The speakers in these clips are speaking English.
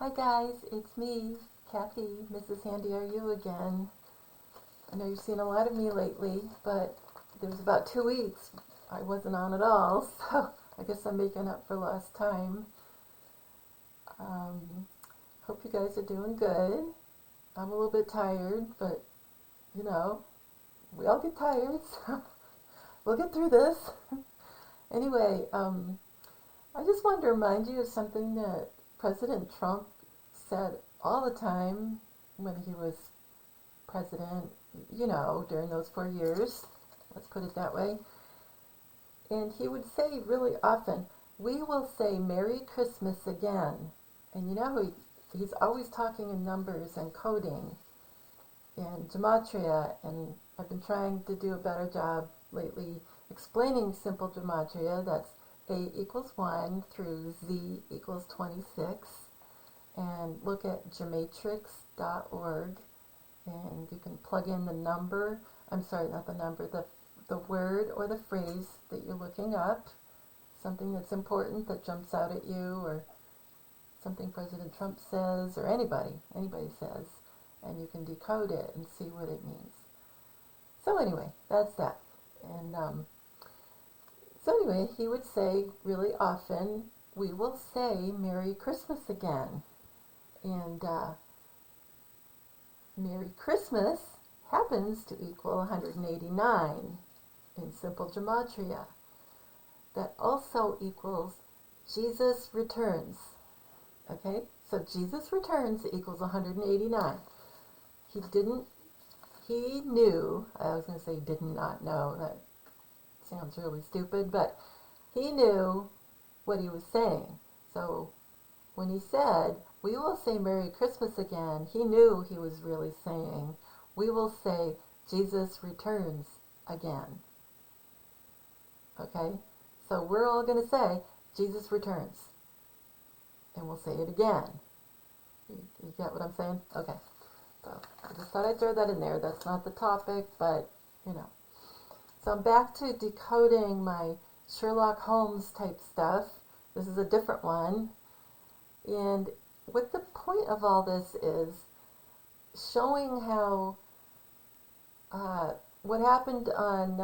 Hi guys, it's me, Kathy, Mrs. Handy Are You again. I know you've seen a lot of me lately, but there was about 2 weeks I wasn't on at all, so I guess I'm making up for lost time. Um, Hope you guys are doing good. I'm a little bit tired, but you know, we all get tired, so we'll get through this. Anyway, I just wanted to remind you of something that President Trump said all the time when he was president, during those 4 years. Let's put it that way. And he would say really often, we will say Merry Christmas again. And he's always talking in numbers and coding and gematria, and I've been trying to do a better job lately explaining simple gematria. That's A equals 1 through Z equals 26. And look at gematrix.org, and you can plug in the number, I'm sorry, not the number, the word or the phrase that you're looking up, something that's important that jumps out at you, or something President Trump says, or anybody says, and you can decode it and see what it means. So anyway, that's that. And so anyway, he would say really often, we will say Merry Christmas again. And Merry Christmas happens to equal 189 in simple gematria. That also equals Jesus returns. Okay, so Jesus returns equals 189. He knew, I was going to say did not know, that sounds really stupid, but he knew what he was saying. So when he said, we will say Merry Christmas again, he knew he was really saying, we will say Jesus returns again. Okay? So we're all going to say Jesus returns. And we'll say it again. You get what I'm saying? Okay. So I just thought I'd throw that in there. That's not the topic, but, So I'm back to decoding my Sherlock Holmes type stuff. This is a different one. And what the point of all this is showing how what happened on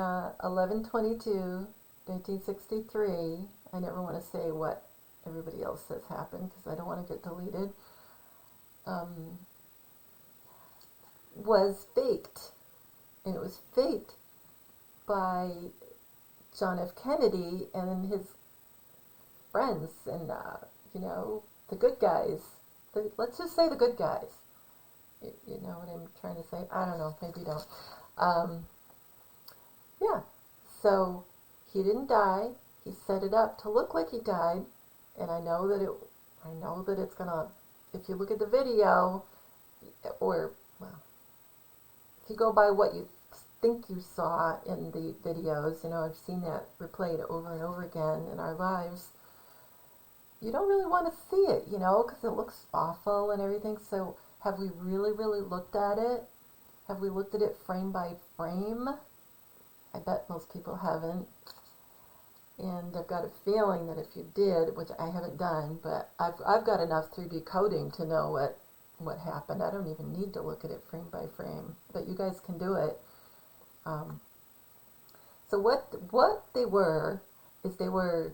11/22/1963. I never want to say what everybody else says happened because I don't want to get deleted. Was faked, and it was faked by John F. Kennedy and his friends, and the good guys. Let's just say the good guys. You know what I'm trying to say? I don't know. Maybe you don't. Yeah. So he didn't die. He set it up to look like he died, and I know that it's gonna. If you look at the video, or well, if you go by what you think you saw in the videos, I've seen that replayed over and over again in our lives. You don't really want to see it, because it looks awful and everything. So have we really, really looked at it? Have we looked at it frame by frame? I bet most people haven't. And I've got a feeling that if you did, which I haven't done, but I've got enough through decoding to know what happened. I don't even need to look at it frame by frame, but you guys can do it. So what they were is they were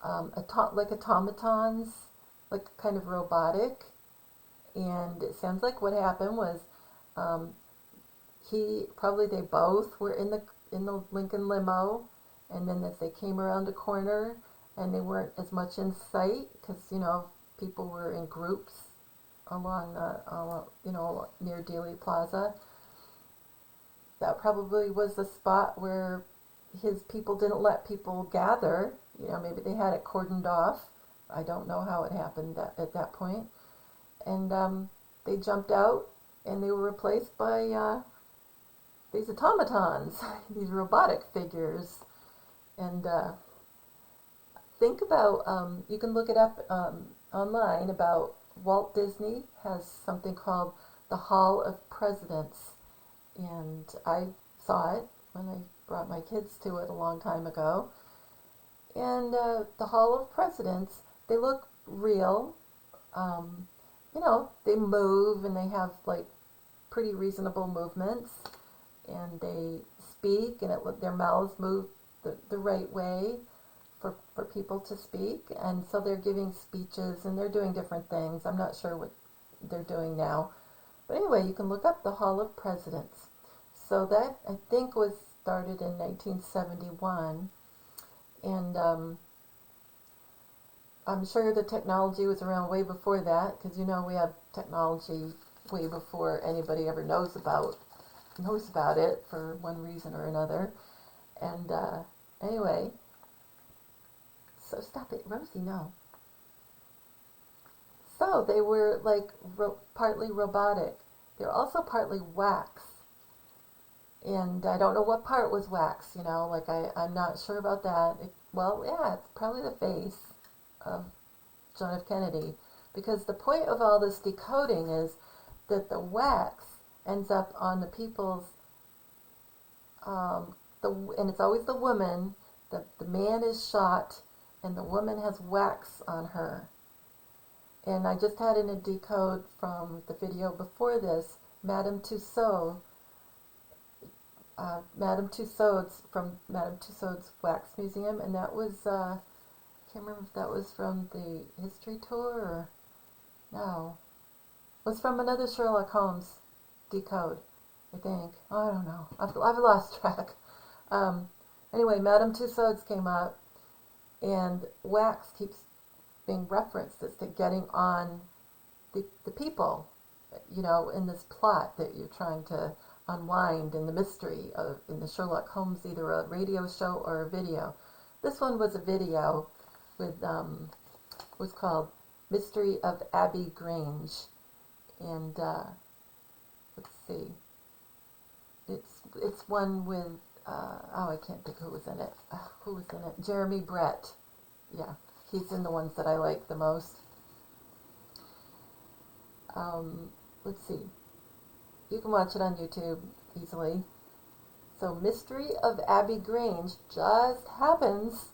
like automatons, like kind of robotic. And it sounds like what happened was they both were in the Lincoln limo, and then as they came around a corner and they weren't as much in sight because people were in groups along near Dealey Plaza. That probably was the spot where his people didn't let people gather. Maybe they had it cordoned off. I don't know how it happened at that point. And they jumped out, and they were replaced by these automatons, these robotic figures. And think about, you can look it up online about Walt Disney has something called the Hall of Presidents. And I saw it when I brought my kids to it a long time ago. And the Hall of Presidents, they look real. they move and they have like pretty reasonable movements, and they speak, and their mouths move the right way for people to speak. And so they're giving speeches and they're doing different things. I'm not sure what they're doing now. But anyway, you can look up the Hall of Presidents. So that, I think, was started in 1971. And I'm sure the technology was around way before that, because we have technology way before anybody ever knows about it for one reason or another. And anyway, so stop it, Rosie, no. So they were like partly robotic. They're also partly wax. And I don't know what part was wax, like I'm not sure about that. Well, yeah, it's probably the face of John F. Kennedy, because the point of all this decoding is that the wax ends up on the people's, and it's always the woman. The man is shot, and the woman has wax on her. And I just had in a decode from the video before this, Madame Tussauds, from Madame Tussauds Wax Museum, and that was, I can't remember if that was from the history tour or, no, it was from another Sherlock Holmes decode, I think. I don't know. I've lost track. Anyway, Madame Tussauds came up, and wax keeps being referenced as to getting on the people, in this plot that you're trying to unwind in the mystery in the Sherlock Holmes, either a radio show or a video. This one was a video with was called Mystery of Abbey Grange, and let's see, it's one with I can't think who was in it. Who was in it? Jeremy Brett. Yeah, he's in the ones that I like the most. Let's see. You can watch it on YouTube easily. So Mystery of Abbey Grange just happens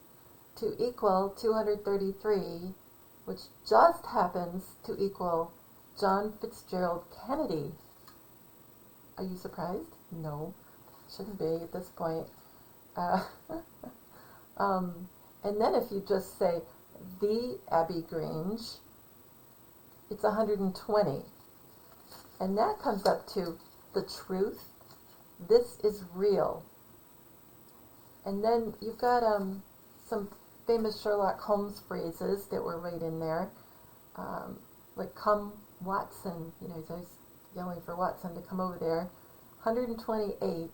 to equal 233, which just happens to equal John Fitzgerald Kennedy. Are you surprised? No, shouldn't be at this point. And then if you just say the Abbey Grange, it's 120. And that comes up to the truth. This is real. And then you've got some famous Sherlock Holmes phrases that were right in there. Like, come Watson. He's always yelling for Watson to come over there. 128.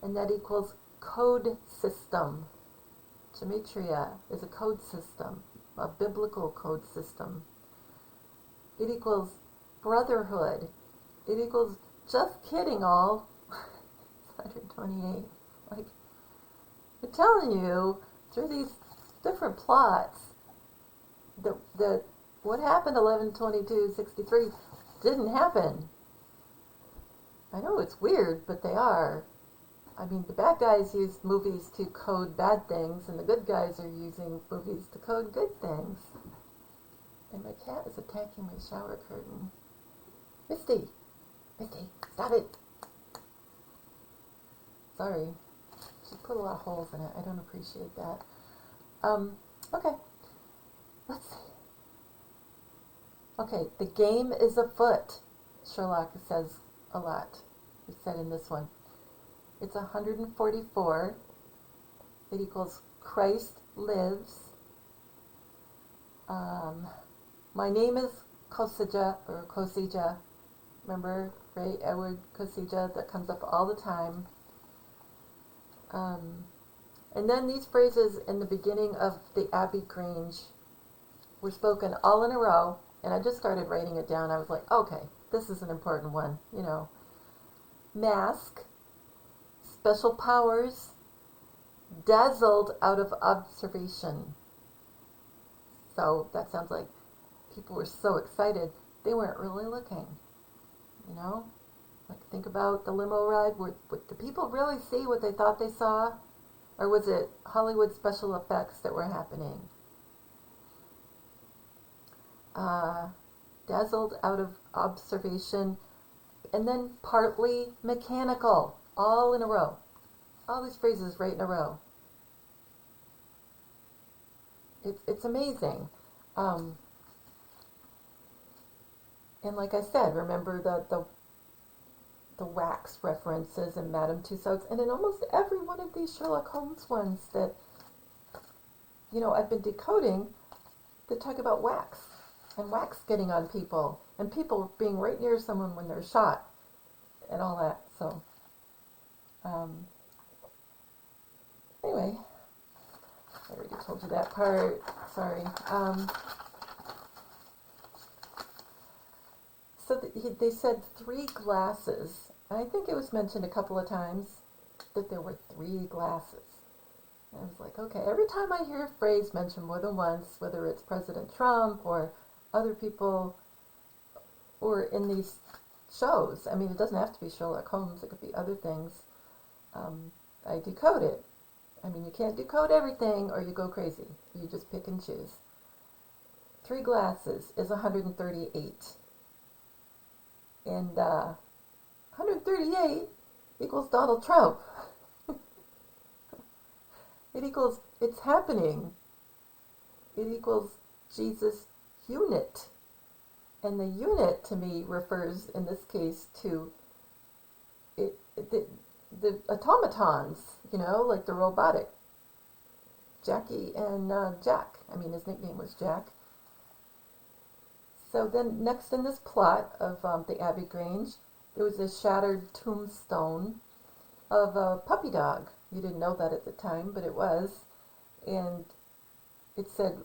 And that equals code system. Gematria is a code system, a biblical code system. It equals brotherhood. It equals just kidding all. It's 128. Like, I'm telling you, through these different plots, that what happened 11/22/63 didn't happen. I know it's weird, but they are. I mean, the bad guys use movies to code bad things, and the good guys are using movies to code good things. And my cat is attacking my shower curtain. Misty, stop it. Sorry. She put a lot of holes in it. I don't appreciate that. Okay. Let's see. Okay, the game is afoot. Sherlock says a lot. He said in this one. It's 144. It equals Christ lives. My name is Kosija. Remember Ray Edward Kosija? That comes up all the time. And then these phrases in the beginning of the Abbey Grange were spoken all in a row, and I just started writing it down. I was like, okay, this is an important one, Mask, special powers, dazzled out of observation. So that sounds like people were so excited, they weren't really looking, Like, think about the limo ride. Did the people really see what they thought they saw? Or was it Hollywood special effects that were happening? dazzled out of observation, and then partly mechanical, all in a row. All these phrases right in a row. It's amazing. Um, and like I said, remember the wax references in Madame Tussauds, and in almost every one of these Sherlock Holmes ones that, I've been decoding, they talk about wax, and wax getting on people, and people being right near someone when they're shot, and all that. So, anyway, I already told you that part. Sorry. So they said 3 glasses. I think it was mentioned a couple of times that there were 3 glasses. And I was like, okay, every time I hear a phrase mentioned more than once, whether it's President Trump or other people or in these shows, I mean, it doesn't have to be Sherlock Holmes, it could be other things, I decode it. I mean, you can't decode everything or you go crazy. You just pick and choose. 3 glasses is 138. And 138 equals Donald Trump. It equals, it's happening. It equals Jesus unit. And the unit to me refers in this case to the automatons, like the robotic. Jackie and Jack. I mean, his nickname was Jack. So then next in this plot of the Abbey Grange, there was a shattered tombstone of a puppy dog. You didn't know that at the time, but it was. And it said,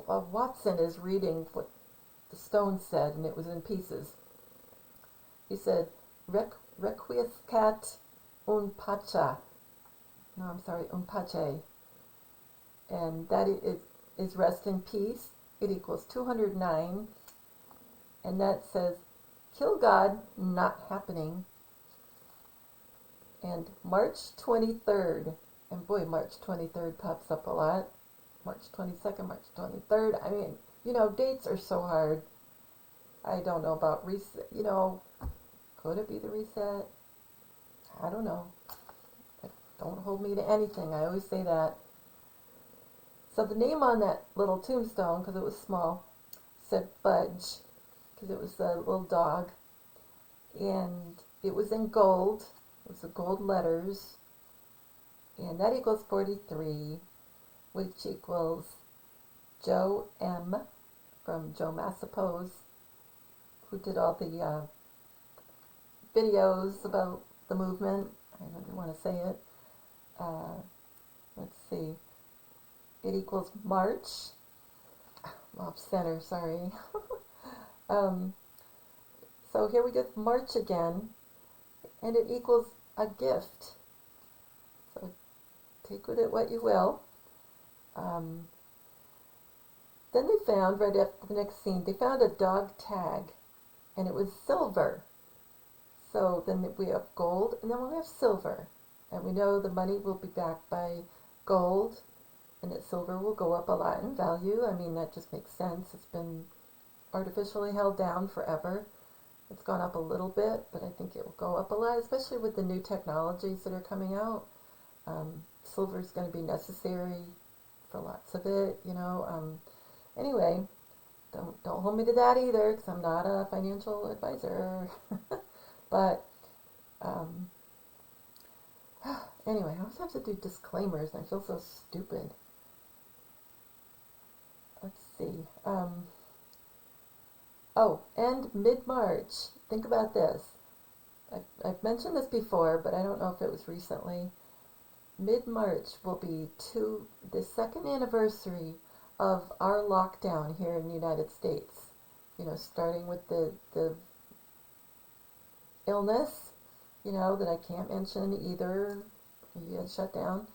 Watson is reading what the stone said, and it was in pieces. He said, Requiescat un pacha. No, I'm sorry, un pace. And that is rest in peace. It equals 209. And that says, kill God, not happening. And March 23rd. And boy, March 23rd pops up a lot. March 22nd, March 23rd. I mean, dates are so hard. I don't know about reset. Could it be the reset? I don't know. Don't hold me to anything. I always say that. So the name on that little tombstone, because it was small, said Fudge, because it was a little dog. And it was in gold. It was the gold letters. And that equals 43, which equals Joe M. from Joe Massapose, who did all the videos about the movement. I don't even want to say it. Let's see. It equals March. I'm off center, sorry. So here we get March again, and it equals a gift. So take with it what you will. Then they found, right after the next scene, they found a dog tag, and it was silver. So then we have gold, and then we have silver. And we know the money will be backed by gold, and that silver will go up a lot in value. I mean, that just makes sense. It's been artificially held down forever. It's gone up a little bit, but I think it will go up a lot, especially with the new technologies that are coming out. Silver is going to be necessary for lots of it, Anyway, don't hold me to that either, because I'm not a financial advisor. But anyway, I always have to do disclaimers, and I feel so stupid. Let's see. And mid-March. Think about this. I've mentioned this before, but I don't know if it was recently. Mid-March will be the second anniversary of our lockdown here in the United States. Starting with the illness, that I can't mention either. You had shut down.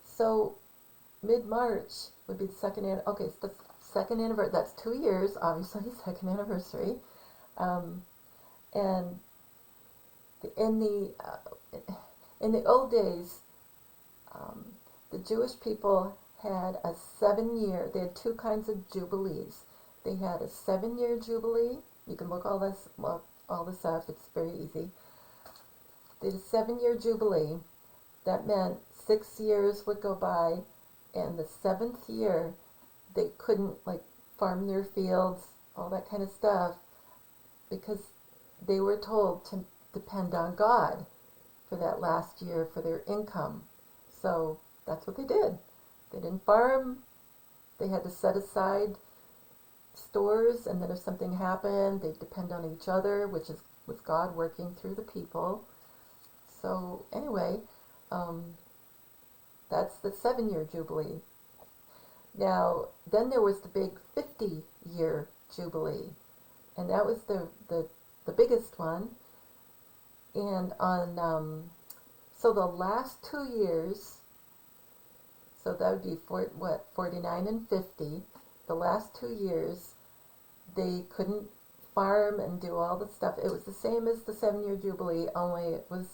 So mid-March would be the second. Okay, so the second anniversary. That's 2 years, obviously, second anniversary. And in the old days, the Jewish people had a 7-year. They had 2 kinds of jubilees. they had a 7-year jubilee. You can look all this up. It's very easy. They had a 7-year jubilee. That meant 6 years would go by, and the 7th year they couldn't like farm their fields, all that kind of stuff, because they were told to depend on God for that last year for their income. So that's what they did. They didn't farm. They had to set aside stores, and then if something happened, they'd depend on each other, which is with God working through the people. So anyway, that's the 7-year jubilee. Now, then there was the big 50-year jubilee, and that was the biggest one. And on so the last 2 years, so that would be 49 and 50. The last 2 years, they couldn't farm and do all the stuff. It was the same as the 7-year jubilee, only it was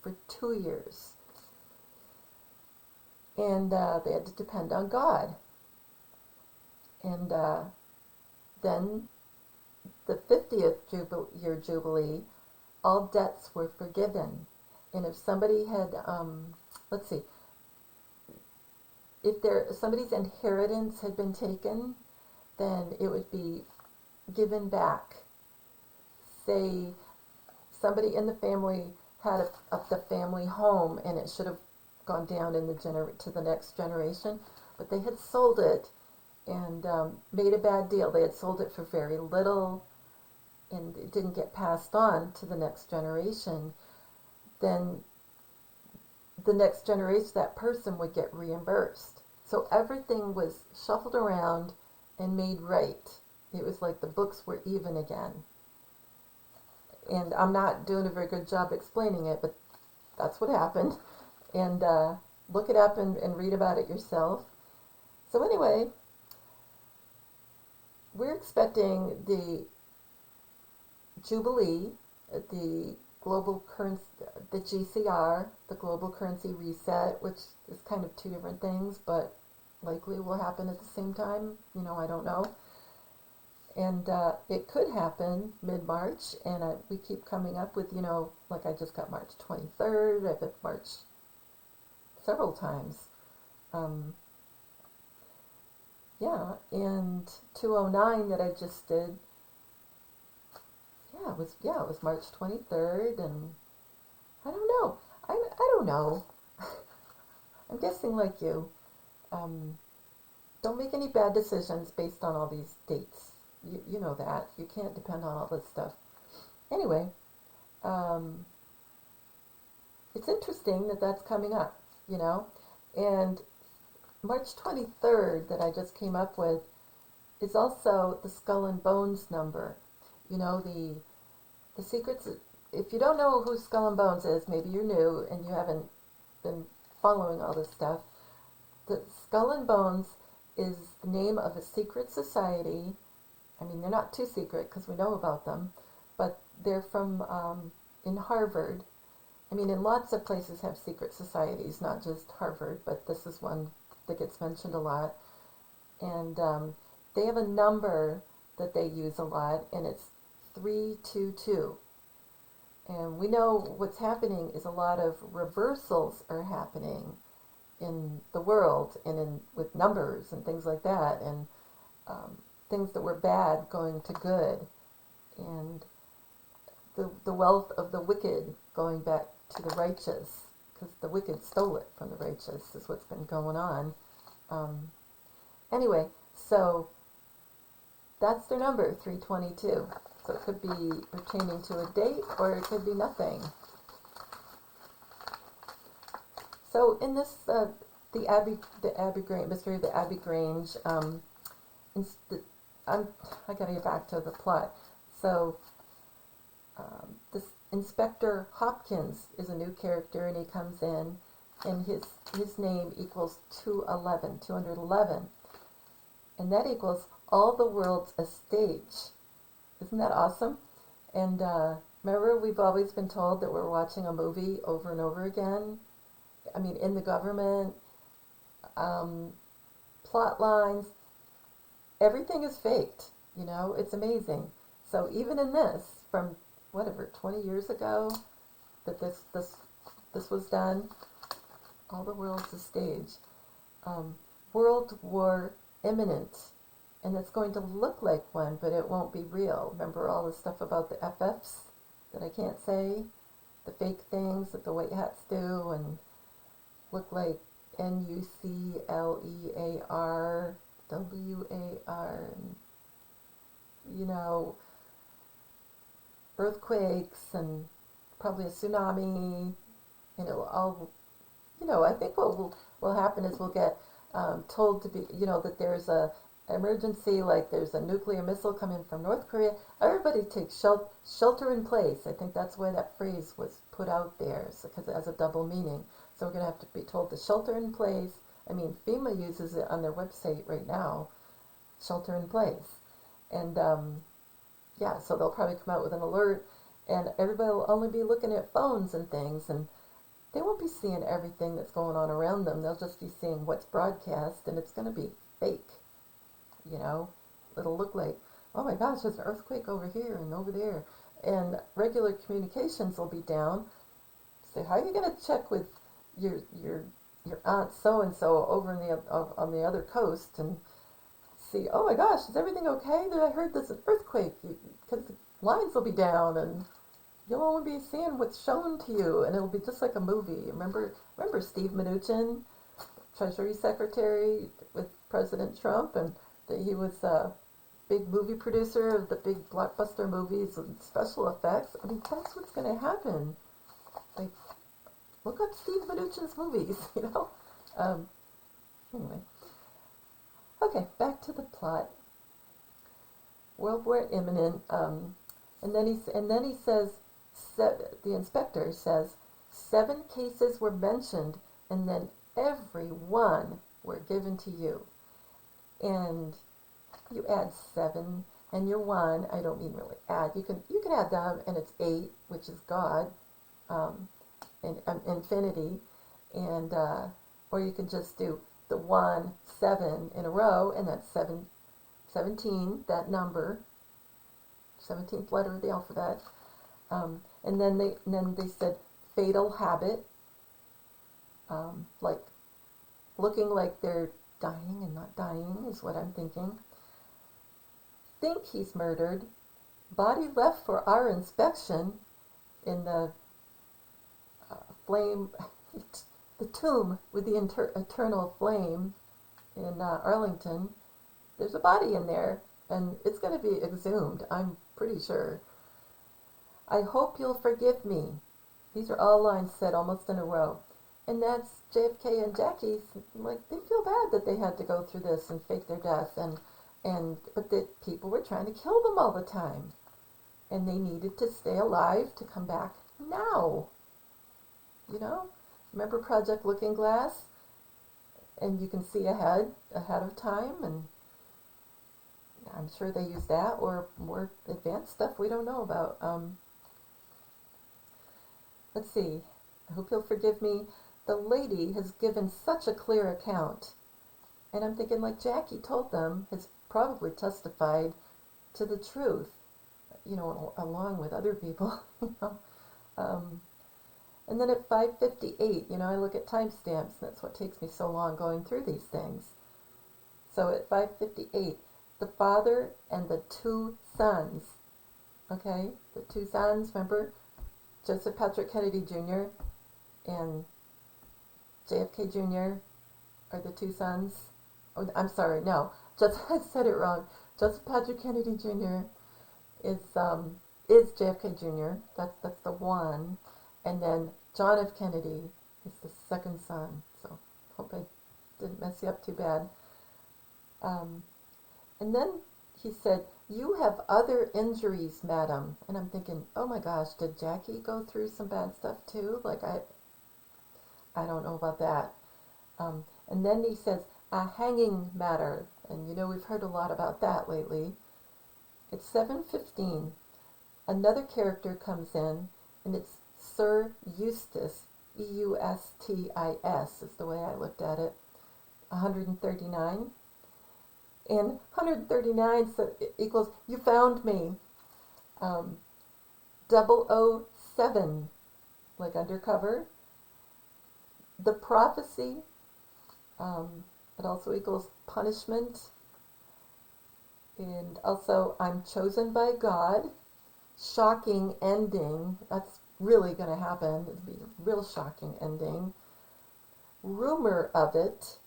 for 2 years. And they had to depend on God. And then the 50th year jubilee, all debts were forgiven. And if somebody had, let's see, if somebody's inheritance had been taken, then it would be given back. Say somebody in the family had the family home, and it should have gone down in to the next generation, but they had sold it and made a bad deal. They had sold it for very little, and it didn't get passed on to the next generation. Then the next generation, that person would get reimbursed. So everything was shuffled around and made right. It was like the books were even again. And I'm not doing a very good job explaining it, but that's what happened. And look it up and read about it yourself. So anyway, we're expecting the Jubilee, the global currency, the GCR, the global currency reset, which is kind of two different things, but likely will happen at the same time. I don't know. And it could happen mid-March, and we keep coming up with, like I just got March 23rd, I've had March several times. And 209 that I just did, it was March 23rd, and I don't know. I don't know. I'm guessing like you. Don't make any bad decisions based on all these dates. You know that. You can't depend on all this stuff. Anyway, it's interesting that that's coming up, And March 23rd that I just came up with is also the skull and bones number. The secrets, if you don't know who Skull and Bones is, maybe you're new and you haven't been following all this stuff. The Skull and Bones is the name of a secret society. I mean, they're not too secret because we know about them, but they're from in Harvard. I mean, in lots of places have secret societies, not just Harvard, but this is one that gets mentioned a lot. And they have a number that they use a lot, and it's 322. And we know what's happening is a lot of reversals are happening in the world and with numbers and things like that, and things that were bad going to good, and the wealth of the wicked going back to the righteous, because the wicked stole it from the righteous is what's been going on. Anyway, so that's their number, 322. So it could be pertaining to a date, or it could be nothing. So in this, the Abbey Grange mystery of the Abbey Grange, I gotta get back to the plot. So this Inspector Hopkins is a new character, and he comes in, and his name equals 211, and that equals all the world's a stage. Isn't that awesome? And remember, we've always been told that we're watching a movie over and over again. I mean, in the government, plot lines, everything is faked. It's amazing. So even in this, from whatever 20 years ago, that this was done, all the world's a stage. Um, World War imminent, and it's going to look like one, but it won't be real. Remember all the stuff about the FFs that I can't say, the fake things that the white hats do, and look like NUCLEAR, and earthquakes and probably a tsunami, and it'll all, I think what will happen is we'll get told to be, that there's a emergency, like there's a nuclear missile coming from North Korea. Everybody takes shelter in place. I think that's why that phrase was put out there, because it has a double meaning. So we're going to have to be told to shelter in place. I mean, FEMA uses it on their website right now, shelter in place. And yeah, so they'll probably come out with an alert, and everybody will only be looking at phones and things, and they won't be seeing everything that's going on around them. They'll just be seeing what's broadcast, and it's going to be fake. It'll look like, oh my gosh, there's an earthquake over here and over there, and regular communications will be down. So how are you going to check with your aunt so and so over on the other coast and see, oh my gosh, is everything okay? I heard there's an earthquake, because the lines will be down, and you'll only be seeing what's shown to you, and it'll be just like a movie. Remember Steve Mnuchin, Treasury Secretary with President Trump, and that he was a big movie producer of the big blockbuster movies and special effects. I mean, that's what's going to happen. Like, look up Steve Mnuchin's movies, Anyway. Okay, back to the plot. World War imminent, and then he says, the inspector says, 7 cases were mentioned, and then every one were given to you. And you add 7, and you're 1. I don't mean really add. You can add them, and it's 8, which is God, and infinity, and or you can just do the 1, 7 in a row, and that's 17, that number, 17th letter of the alphabet. And then they said fatal habit, like looking like they're dying and not dying is what I'm thinking. Think he's murdered. Body left for our inspection in the flame, the tomb with the eternal flame in Arlington. There's a body in there, and it's going to be exhumed, I'm pretty sure. I hope you'll forgive me. These are all lines said almost in a row. And that's JFK and Jackie's, like, they feel bad that they had to go through this and fake their death, but that people were trying to kill them all the time. And they needed to stay alive to come back now. Remember Project Looking Glass? And you can see ahead of time, and I'm sure they use that or more advanced stuff we don't know about. Let's see. I hope you'll forgive me. The lady has given such a clear account. And I'm thinking, like Jackie told them, has probably testified to the truth, along with other people, And then at 5:58, I look at timestamps, and that's what takes me so long going through these things. So at 5:58, the father and the 2 sons, okay? The 2 sons, remember? Joseph Patrick Kennedy Jr. and JFK Jr. are the 2 sons. Oh, I'm sorry, no. I said it wrong. Joseph Patrick Kennedy Jr. is JFK Jr. That's the one. And then John F. Kennedy is the 2nd son. So hope I didn't mess you up too bad. And then he said, "You have other injuries, madam." And I'm thinking, oh my gosh, did Jackie go through some bad stuff too? Like, I don't know about that. And then he says, "A hanging matter." And we've heard a lot about that lately. It's 7:15. Another character comes in, and it's Sir Eustace, Eustis is the way I looked at it, 139. And 139 equals you found me. 007, like undercover. The prophecy, it also equals punishment. And also, I'm chosen by God. Shocking ending. That's really going to happen. It'll be a real shocking ending. Rumor of it.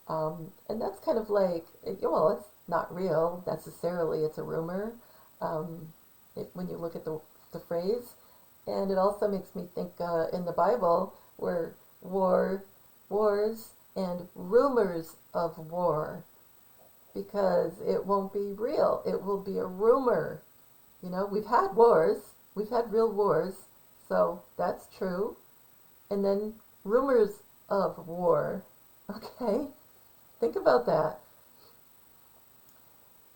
And that's kind of like, well, it's not real necessarily. It's a rumor when you look at the phrase. And it also makes me think in the Bible where wars, and rumors of war, because it won't be real. It will be a rumor. You know, we've had wars. We've had real wars. So that's true. And then rumors of war. Okay? Think about that.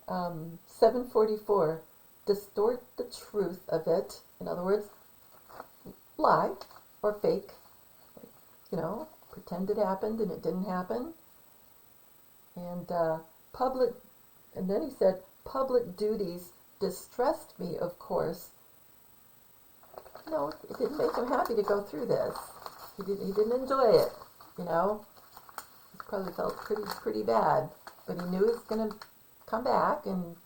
744. Distort the truth of it. In other words, lie or fake. You know, pretend it happened and it didn't happen. And and then he said, public duties distressed me, of course. No, it didn't make him happy to go through this. He didn't enjoy it, you know. He probably felt pretty bad. But he knew he was going to come back, and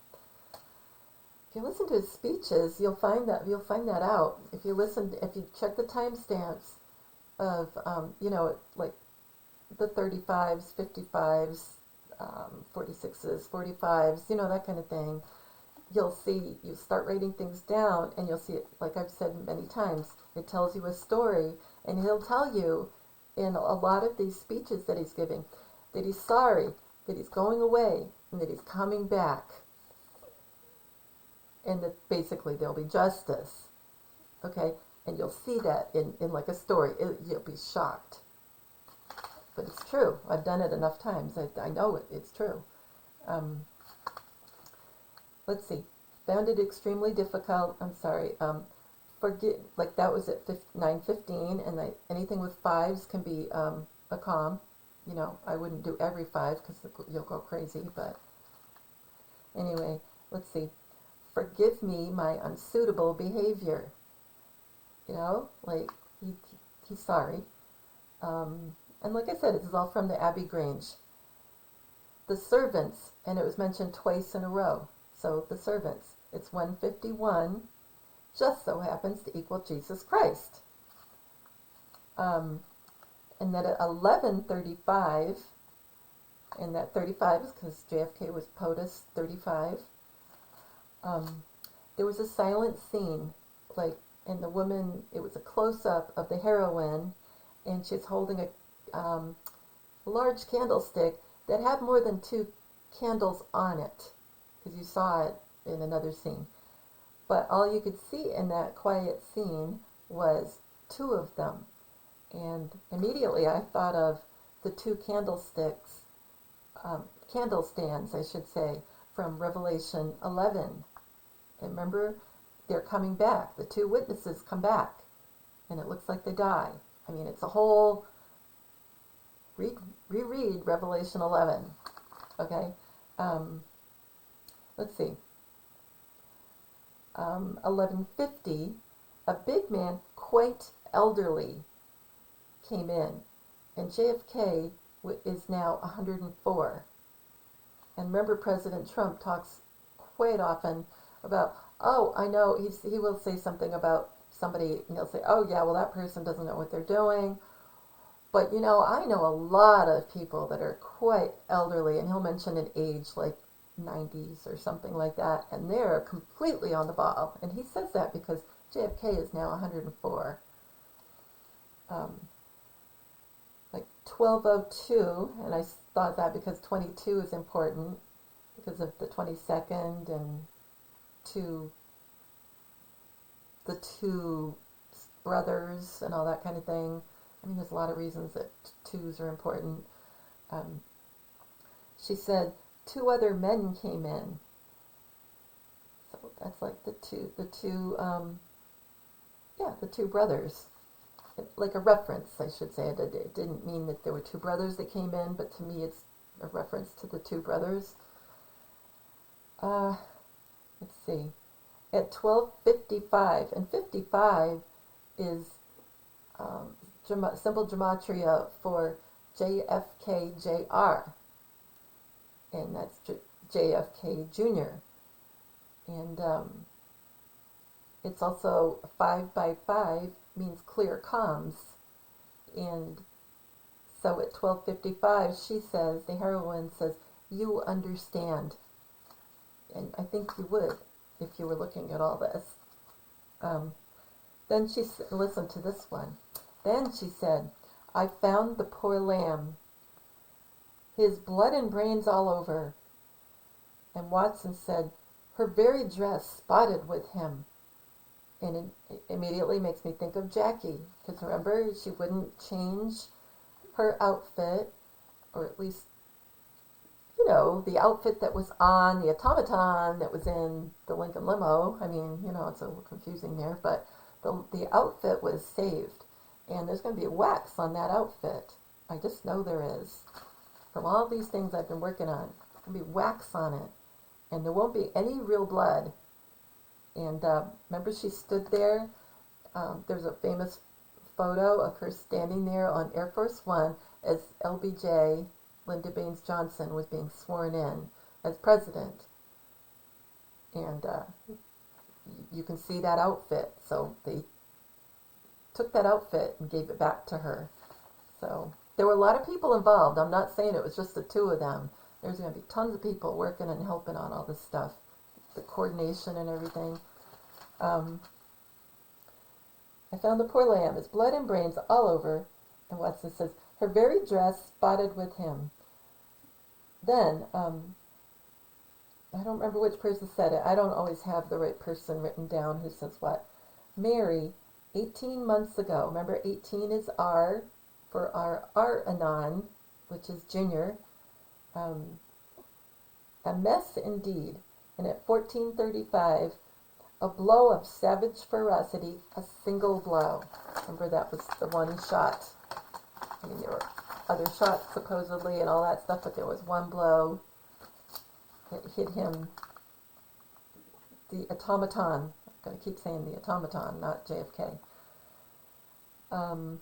if you listen to his speeches, you'll find that out. If you check the timestamps of like the 35s, 55s, 46s, 45s, that kind of thing, you start writing things down, and you'll see it, like I've said many times, it tells you a story, and he'll tell you in a lot of these speeches that he's giving that he's sorry, that he's going away, and that he's coming back, and that basically there'll be justice. Okay? And you'll see that in like a story. You'll be shocked. But it's true. I've done it enough times. I know it's true. Let's see. Found it extremely difficult. I'm sorry. Forget, like that was at 9:15, and anything with fives can be a calm. I wouldn't do every five because you'll go crazy. But anyway, let's see. Forgive me my unsuitable behavior. Like he's sorry. And like I said, this is all from the Abbey Grange. The servants, and it was mentioned twice in a row. So the servants, it's 151, just so happens to equal Jesus Christ. And then at 11:35, and that 35 is because JFK was POTUS 35, there was a silent scene, and the woman, it was a close-up of the heroine, and she's holding a large candlestick that had more than 2 candles on it, because you saw it in another scene. But all you could see in that quiet scene was 2 of them. And immediately I thought of the 2 candlesticks, candle stands, I should say, from Revelation 11. And remember, they're coming back. The 2 witnesses come back, and it looks like they die. I mean, it's a whole reread Revelation 11. Okay, let's see. 11:50, a big man, quite elderly, came in, and JFK is now 104. And remember, President Trump talks quite often about, oh, I know, he will say something about somebody, and he'll say, oh yeah, well that person doesn't know what they're doing. But I know a lot of people that are quite elderly, and he'll mention an age like 90s or something like that, and they're completely on the ball. And he says that because JFK is now 104. Like 12:02, and I thought that because 22 is important because of the 22nd and the two brothers and all that kind of thing. I mean, there's a lot of reasons that 2s are important. She said 2 other men came in. So that's like the two brothers. Like a reference, I should say. It didn't mean that there were 2 brothers that came in, but to me it's a reference to the two brothers. Uh, let's see. At 12:55, and 55 is simple gematria for JFK Jr., and that's JFK Jr. And it's also 5 by 5 means clear comms. And so at 12:55, she says, the heroine says, "You understand." And I think you would if you were looking at all this. Then she listened to this one. Then she said, "I found the poor lamb, his blood and brains all over." And Watson said, "Her very dress spotted with him." And it immediately makes me think of Jackie, because remember, she wouldn't change her outfit, or at least, the outfit that was on the automaton that was in the Lincoln limo. I mean, it's a little confusing there, but the outfit was saved. And there's going to be wax on that outfit. I just know there is. From all these things I've been working on, there's going to be wax on it. And there won't be any real blood. And remember, she stood there. There's a famous photo of her standing there on Air Force One as LBJ, Lyndon Baines Johnson, was being sworn in as president. And you can see that outfit. So they took that outfit and gave it back to her. So there were a lot of people involved. I'm not saying it was just the two of them. There's going to be tons of people working and helping on all this stuff, the coordination and everything. I found the poor lamb, his blood and brains all over, and Watson says, "Her very dress spotted with him." Then, I don't remember which person said it. I don't always have the right person written down who says what. Mary, 18 months ago, remember 18 is R for our Anon, which is Junior. A mess indeed. And at 14:35, a blow of savage ferocity, a single blow. Remember, that was the one shot. I mean, there were other shots supposedly and all that stuff, but there was one blow that hit him. The automaton. I'm going to keep saying the automaton, not JFK. And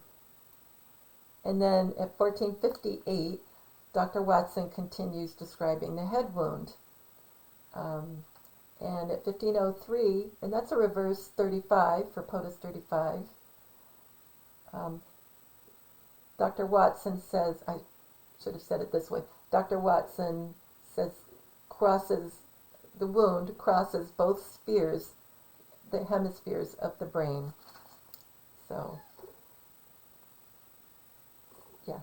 then at 14:58, Dr. Watson continues describing the head wound. And at 15:03, and that's a reverse 35 for POTUS 35, Dr. Watson says, I should have said it this way, Dr. Watson says the wound crosses both spheres, the hemispheres of the brain. So, yeah.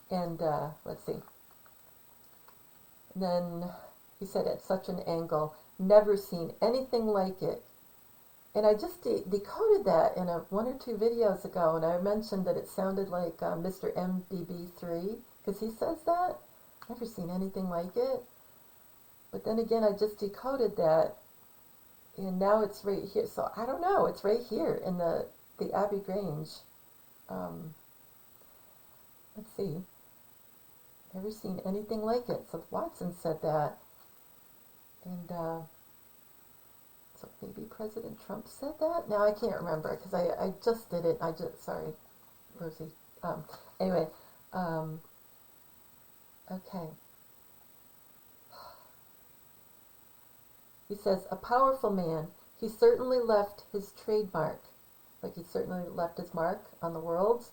And let's see. And then he said, at such an angle, never seen anything like it. And I just decoded that in one or two videos ago, and I mentioned that it sounded like Mr. MBB3, because he says that. Never seen anything like it. But then again, I just decoded that, and now it's right here. So I don't know. It's right here in the Abbey Grange. Let's see. Never seen anything like it. So Watson said that. And so maybe President Trump said that? Now I can't remember because I just did it. Sorry, Rosie. Anyway, okay. He says, a powerful man. He certainly left his trademark. Like he certainly left his mark on the world.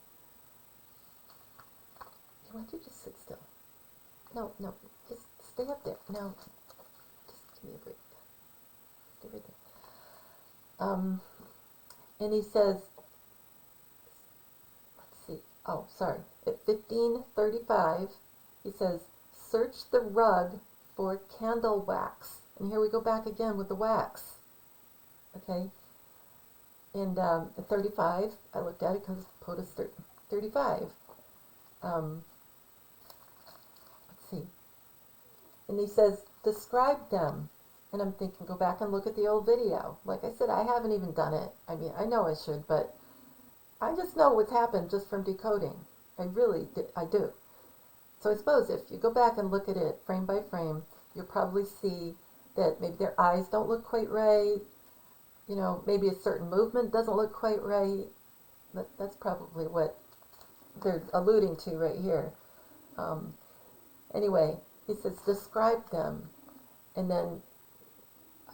Why don't you just sit still? No, just stay up there. No, just give me a break. Stay right there. And he says, let's see. Oh, sorry. At 15:35, he says, search the rug for candle wax. And here we go back again with the wax. Okay. And at 35, I looked at it because POTUS 35. Let's see. And he says, describe them. And I'm thinking, go back and look at the old video. Like I said, I haven't even done it. I mean, I know I should, but I just know what's happened just from decoding. I really do. So I suppose if you go back and look at it frame by frame, you'll probably see that maybe their eyes don't look quite right. You know, maybe a certain movement doesn't look quite right. That's probably what they're alluding to right here. Um, anyway, he says describe them, and then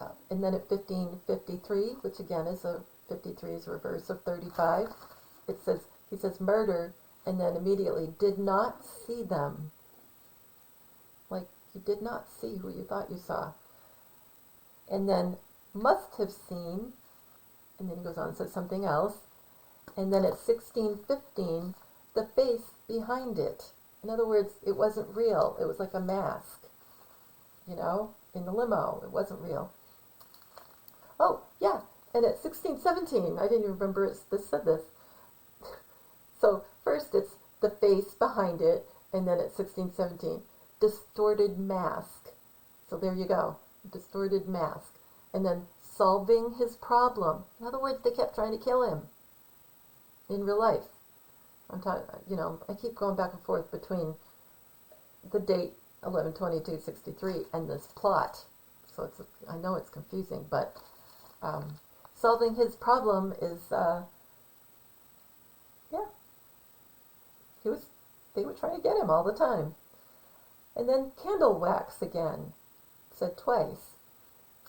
at 1553, which again is 53 is a reverse of 35. He says murder, and then immediately did not see them. Like you did not see who you thought you saw. And then must have seen, and then he goes on and says something else. And then at 1615, the face behind it. In other words, it wasn't real. It was like a mask, you know, in the limo. It wasn't real. Oh, yeah, and at 1617, I didn't even remember this said this. So first it's the face behind it, and then at 1617, distorted mask. So there you go, distorted mask. And then solving his problem. In other words, they kept trying to kill him in real life. I'm talking, you know, I keep going back and forth between the date 11/22/63 and this plot. So I know it's confusing, but solving his problem is, yeah, they were trying to get him all the time. And then candle wax again, said twice.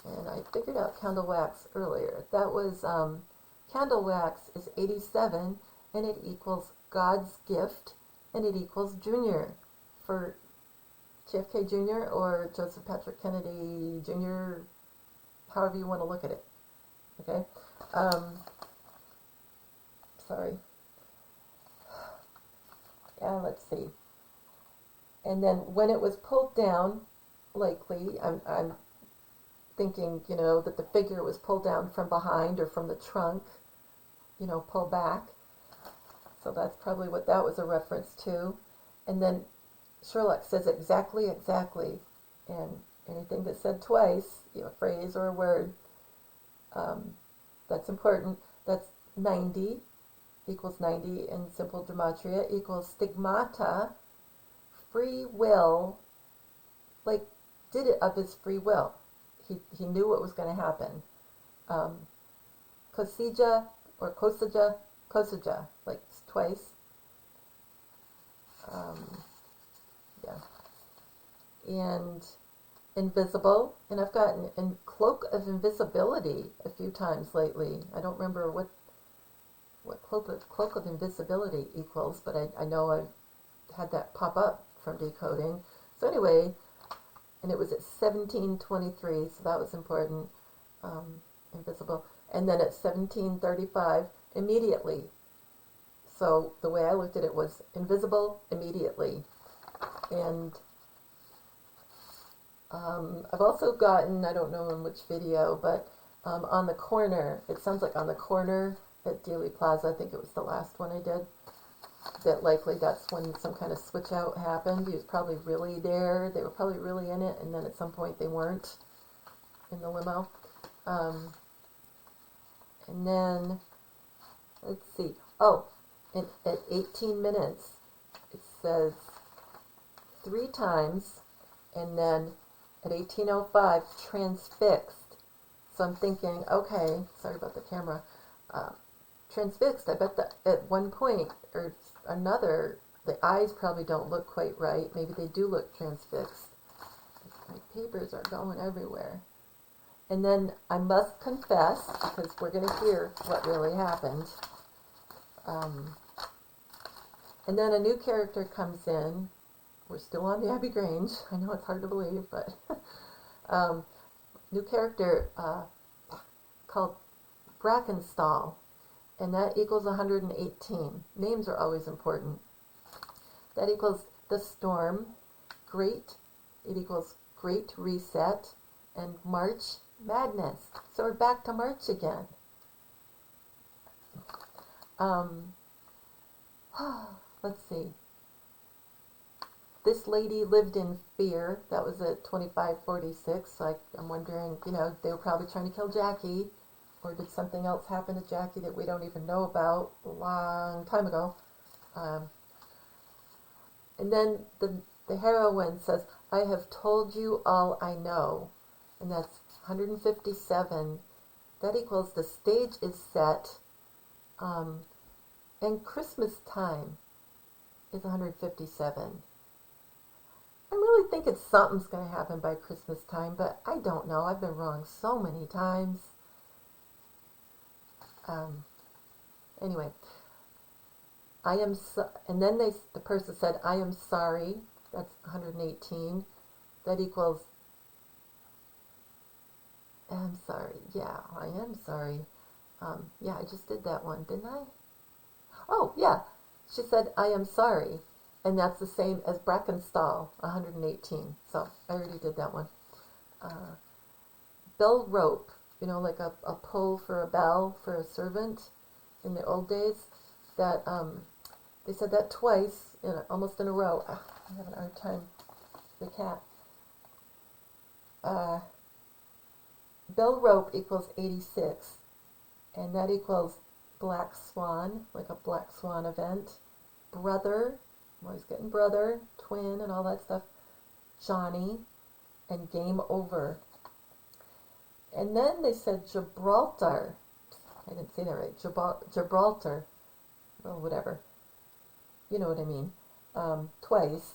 And I figured out candle wax earlier. That was, candle wax is 87, and it equals God's gift, and it equals Junior for JFK Jr. or Joseph Patrick Kennedy Jr., however you want to look at it. Okay? Sorry. Yeah, let's see. And then when it was pulled down, likely, I'm thinking, you know, that the figure was pulled down from behind or from the trunk, you know, pull back. So that's probably what that was a reference to. And then Sherlock says exactly, and anything that's said twice, you know, a phrase or a word, that's important. That's 90 equals 90 in simple gematria equals stigmata, free will, like did it of his free will. He knew what was going to happen. Kosija or Kosaja, like twice. Yeah. And invisible, and I've gotten in cloak of invisibility a few times lately. I don't remember what cloak of invisibility equals, but I know I've had that pop up from decoding. So anyway, and it was at 1723, so that was important. Invisible. And then at 1735, immediately. So the way I looked at it was invisible immediately. And I've also gotten, I don't know in which video, but on the corner, it sounds like on the corner at Dealey Plaza, I think it was the last one I did, that likely that's when some kind of switch out happened. He was probably really there, they were probably really in it, and then at some point they weren't in the limo. And then, let's see, oh, and at 18 minutes, it says 3 times, and then at 18:05, transfixed. So I'm thinking, okay, sorry about the camera, transfixed, I bet that at one point or another, the eyes probably don't look quite right. Maybe they do look transfixed. My papers are going everywhere. And then I must confess, because we're going to hear what really happened. And then a new character comes in. We're still on the Abbey Grange. I know it's hard to believe, but new character called Brackenstall, and that equals 118. Names are always important. That equals the storm, great, it equals great reset, and March madness. So we're back to March again. Let's see. This lady lived in fear. That was at 2546. Like, I'm wondering, you know, they were probably trying to kill Jackie, or did something else happen to Jackie that we don't even know about a long time ago? And then the heroine says, I have told you all I know. And that's 157. That equals the stage is set. And Christmas time is 157. I'm really thinking something's going to happen by Christmas time, but I don't know. I've been wrong so many times. Anyway, and then the person said, I am sorry. That's 118. That equals, I'm sorry. Yeah, I am sorry. Yeah, I just did that one, didn't I? Oh, yeah. She said, I am sorry. And that's the same as Brackenstall, 118. So I already did that one. Bell rope, like a pull for a bell for a servant in the old days. That they said that twice, almost in a row. I'm having a hard time. The cat. Bell rope equals 86. And that equals black swan, like a black swan event. Brother, I'm always getting brother, twin, and all that stuff. Johnny, and game over. And then they said Gibraltar. I didn't say that right. Gibraltar. Well, whatever. You know what I mean. Twice.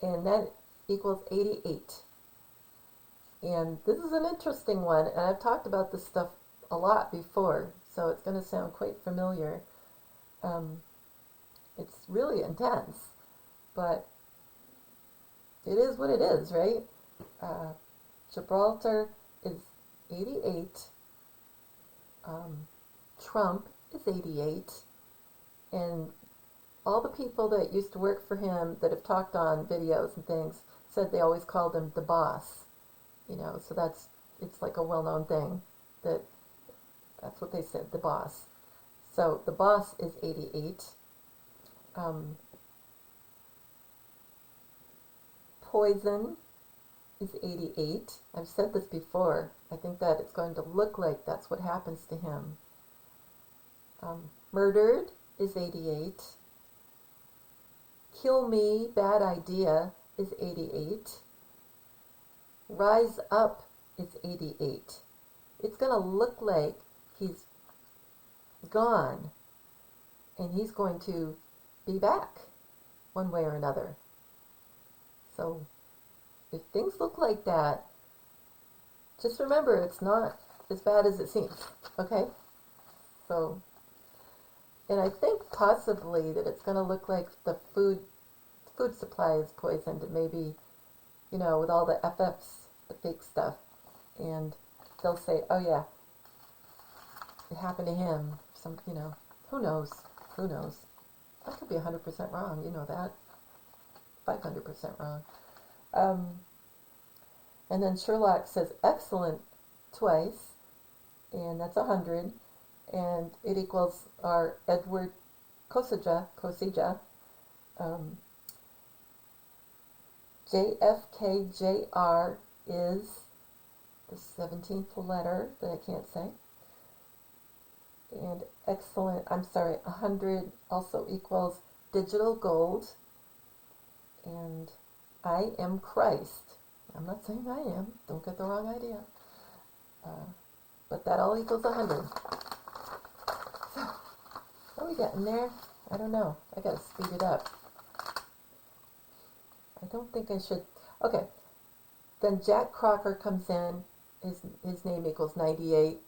And that equals 88. And this is an interesting one, and I've talked about this stuff a lot before, so it's going to sound quite familiar. It's really intense, but it is what it is, right? Gibraltar is 88. Trump is 88. And all the people that used to work for him that have talked on videos and things said they always called him the boss. So it's like a well-known thing that's what they said, the boss. So the boss is 88. Poison is 88. I've said this before. I think that it's going to look like that's what happens to him. Murdered is 88. Kill me, bad idea is 88. Rise up is 88. It's going to look like he's gone, and he's going to be back one way or another. So if things look like that, just remember it's not as bad as it seems, okay? So, and I think possibly that it's going to look like the food supply is poisoned, and maybe, with all the FFs, the fake stuff, and they'll say, oh yeah, it happened to him. Who knows? I could be 100% wrong, you know that. 500% wrong. And then Sherlock says excellent twice, and that's 100, and it equals our Edward Kosija. JFK is the 17th letter that I can't say. And excellent, 100 also equals digital gold. And I am Christ. I'm not saying I am. Don't get the wrong idea. But that all equals 100. So, what are we getting there? I don't know. I gotta speed it up. I don't think I should. Okay. Then Jack Crocker comes in. His name equals 98.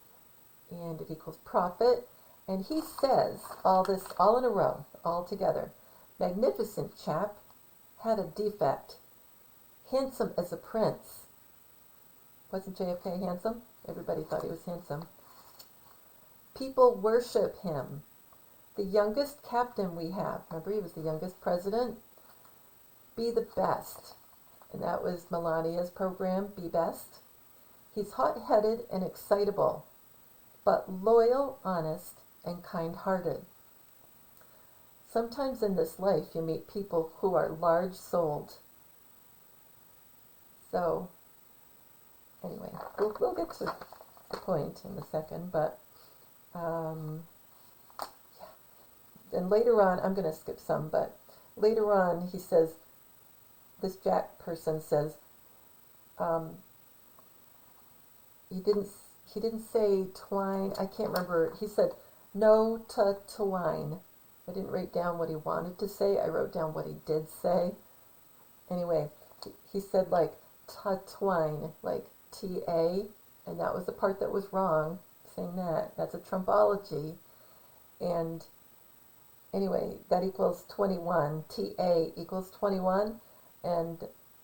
And it equals profit. And he says all this all in a row, all together. Magnificent chap. Had a defect. Handsome as a prince. Wasn't JFK handsome? Everybody thought he was handsome. People worship him. The youngest captain we have. Remember, he was the youngest president. Be the best. And that was Melania's program, Be Best. He's hot-headed and excitable, but loyal, honest, and kind-hearted. Sometimes in this life you meet people who are large-souled. So, anyway, we'll get to the point in a second, but yeah. And later on, I'm going to skip some, but later on, he says, this Jack person says, um, he didn't he didn't say twine. I can't remember. He said no to twine. I didn't write down what he wanted to say. I wrote down what he did say. Anyway, he said like twine, like T-A, and that was the part that was wrong, saying that. That's a trumpology. And anyway, that equals 21. T-A equals 21, and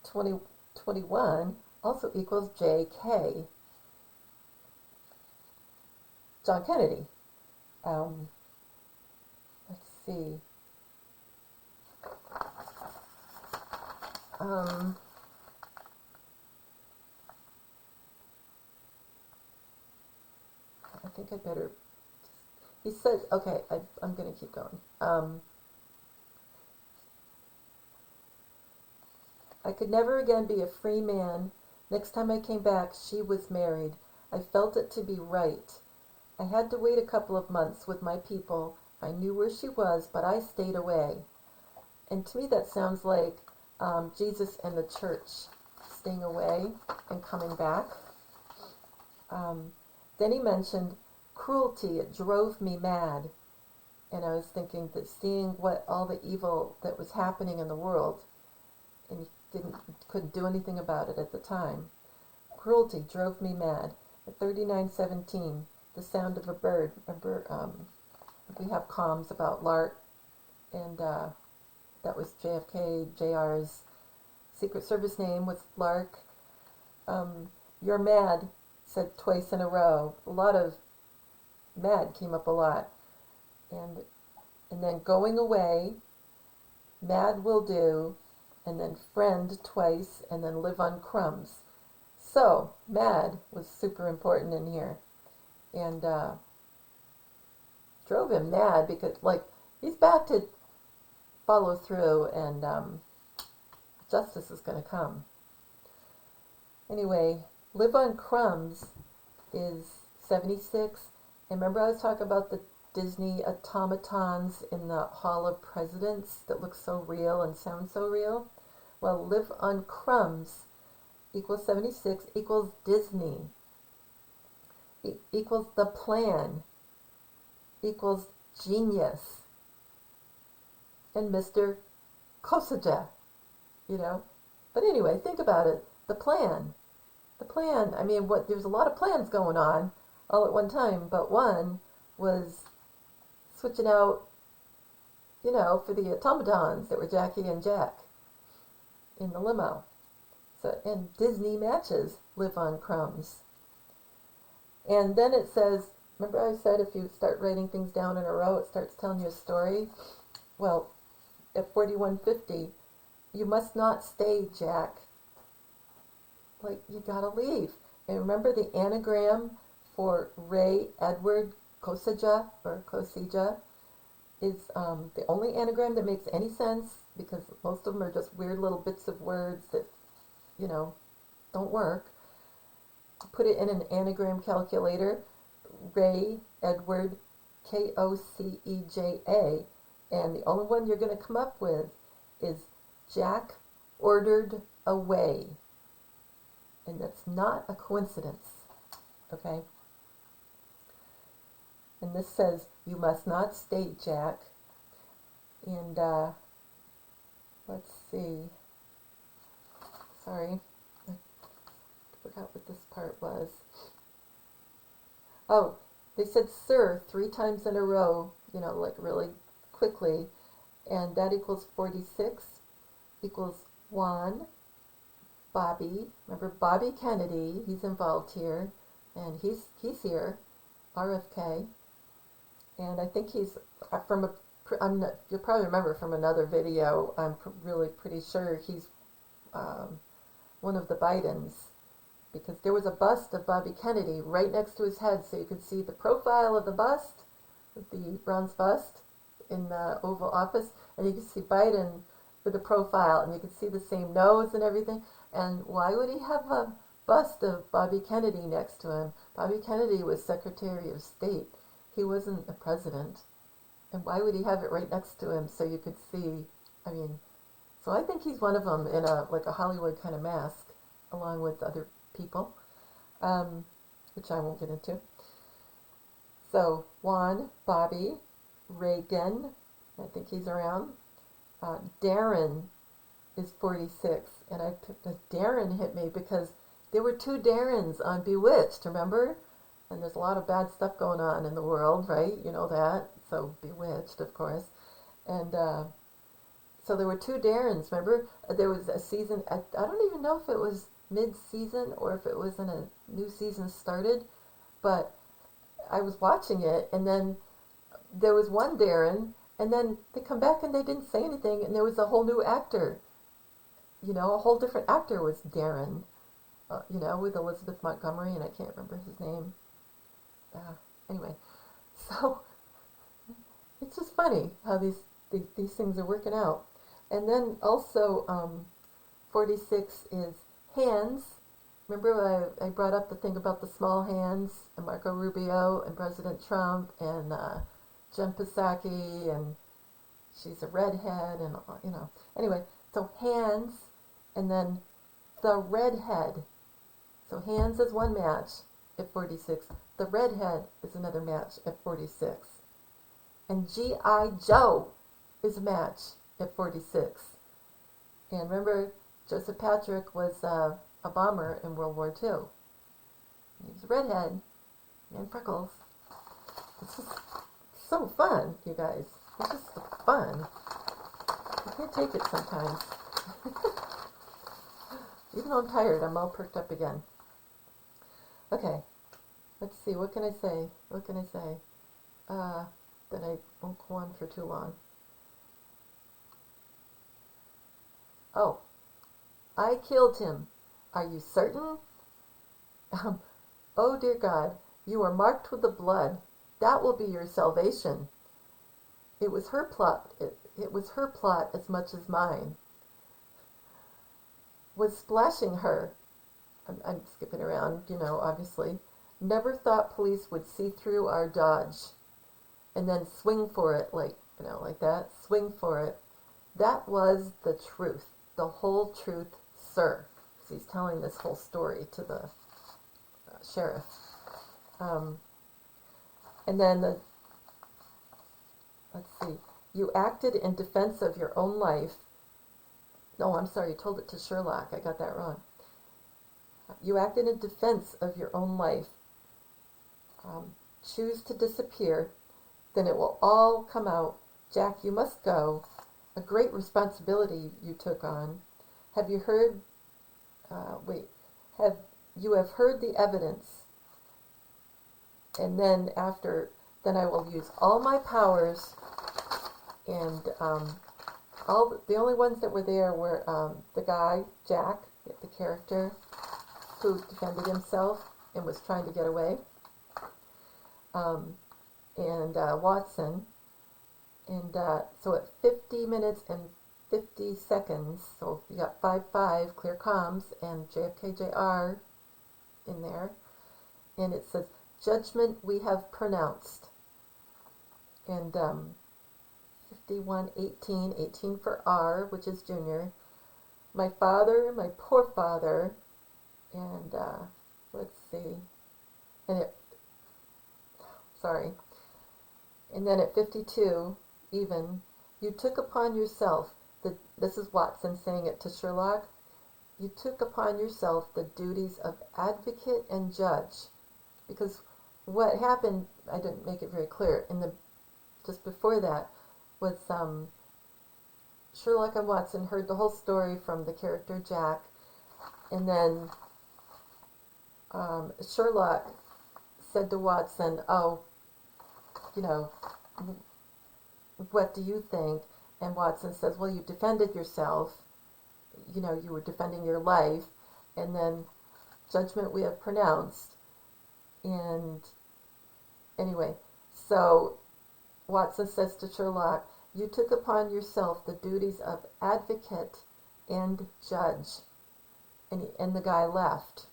21 also equals J-K. John Kennedy. Let's see. I think I better. He said, okay, I'm going to keep going. I could never again be a free man. Next time I came back, she was married. I felt it to be right. I had to wait a couple of months with my people. I knew where she was, but I stayed away. And to me that sounds like Jesus and the church staying away and coming back. Then he mentioned cruelty. It drove me mad. And I was thinking that seeing what all the evil that was happening in the world, and he couldn't do anything about it at the time. Cruelty drove me mad. At 39:17, the sound of a bird. We have comms about Lark, and that was JFK. JR's Secret Service name was Lark. You're mad, said twice in a row. A lot of mad came up a lot. And then going away, mad will do, and then friend twice, and then live on crumbs. So, mad was super important in here. And drove him mad because, like, he's back to follow through, and justice is going to come. Anyway, live on crumbs is 76. And remember I was talking about the Disney automatons in the Hall of Presidents that look so real and sound so real? Well, live on crumbs equals 76 equals Disney equals the plan equals genius and Mr. Kosaja, you know. But anyway, think about it. The plan. I mean, there's a lot of plans going on all at one time, but one was switching out, you know, for the automatons that were Jackie and Jack in the limo. So, and Disney matches live on crumbs. And then it says, remember I said if you start writing things down in a row, it starts telling you a story? Well, at 4150, you must not stay, Jack. Like, you gotta leave. And remember the anagram for Ray Edward Kosija, or Kosija, is the only anagram that makes any sense, because most of them are just weird little bits of words that, you know, don't work. Put it in an anagram calculator, Ray Edward Koceja, and the only one you're going to come up with is Jack ordered away. And that's not a coincidence, okay? And this says, you must not stay, Jack. And, let's see. Sorry. I forgot what this part was. Oh, they said sir 3 times in a row, you know, like really quickly. And that equals 46, equals Juan, Bobby. Remember Bobby Kennedy, he's involved here. And he's here, RFK. And I think he's from you'll probably remember from another video, I'm really pretty sure he's one of the Bidens, because there was a bust of Bobby Kennedy right next to his head, so you could see the profile of the bust, the bronze bust in the Oval Office, and you could see Biden with the profile, and you could see the same nose and everything. And why would he have a bust of Bobby Kennedy next to him? Bobby Kennedy was Secretary of State. He wasn't a president. And why would he have it right next to him so you could see I mean, so I think he's one of them in a like a Hollywood kind of mask, along with other people, um, which I won't get into. So Juan, Bobby, Reagan, I think he's around. Darren is 46, and Darren hit me because there were two Darrens on Bewitched, remember? And there's a lot of bad stuff going on in the world, right? You know that. So Bewitched, of course. And so there were two Darrens, remember? There was a season, I don't even know if it was mid-season or if it was in a new season started, but I was watching it, and then there was one Darren, and then they come back and they didn't say anything, and there was a whole new actor. You know, a whole different actor was Darren, you know, with Elizabeth Montgomery, and I can't remember his name. Anyway, so it's just funny how these things are working out. And then also, 46 is hands. Remember I brought up the thing about the small hands and Marco Rubio and President Trump and Jen Psaki, and she's a redhead, and you know. Anyway, so hands, and then the redhead. So hands is one match at 46. The redhead is another match at 46. And G.I. Joe is a match at 46. And remember, Joseph Patrick was a bomber in World War II. He was a redhead and freckles. It's just so fun, you guys. It's just fun. I can't take it sometimes. Even though I'm tired, I'm all perked up again. Okay, let's see. What can I say? What can I say? That I won't go on for too long. Oh, I killed him. Are you certain? Oh dear God, you are marked with the blood. That will be your salvation. It was her plot. It was her plot as much as mine. Was splashing her. I'm skipping around, you know, obviously. Never thought police would see through our dodge. And then swing for it, like, you know, like that. Swing for it. That was the truth. The whole truth, sir. Because he's telling this whole story to the sheriff. And then, let's see. You acted in defense of your own life. No, I'm sorry, you told it to Sherlock. I got that wrong. You acted in defense of your own life. Choose to disappear, then it will all come out. Jack, you must go. A great responsibility you took on. Have you heard, you have heard the evidence. And then then I will use all my powers, and the only ones that were there were the guy, Jack, the character, who defended himself and was trying to get away, and Watson. And so at 50 minutes and 50 seconds, so you got 5-5, clear comms, and JFK Jr. in there. And it says, judgment we have pronounced. And 51-18, 18 for R, which is Junior. My father, my poor father, and let's see, and and then at 52, even, you took upon yourself, this is Watson saying it to Sherlock, you took upon yourself the duties of advocate and judge, because what happened, I didn't make it very clear, just before that, was Sherlock and Watson heard the whole story from the character Jack, and then Sherlock said to Watson, oh, you know, what do you think? And Watson says, well, you defended yourself, you know, you were defending your life, and then judgment we have pronounced. And anyway, so Watson says to Sherlock, you took upon yourself the duties of advocate and judge. And the guy left.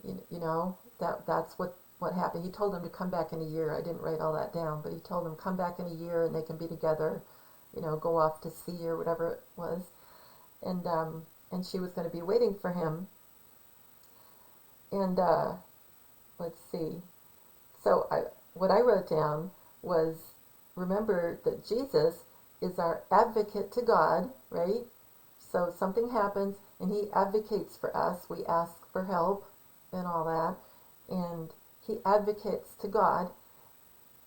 You know, that's what happened. He told him to come back in a year. I didn't write all that down, but he told him come back in a year and they can be together. go off to sea or whatever it was. And she was going to be waiting for him. And let's see. So what I wrote down was, remember that Jesus is our advocate to God, right? So something happens and he advocates for us. We ask for help and all that. And he advocates to God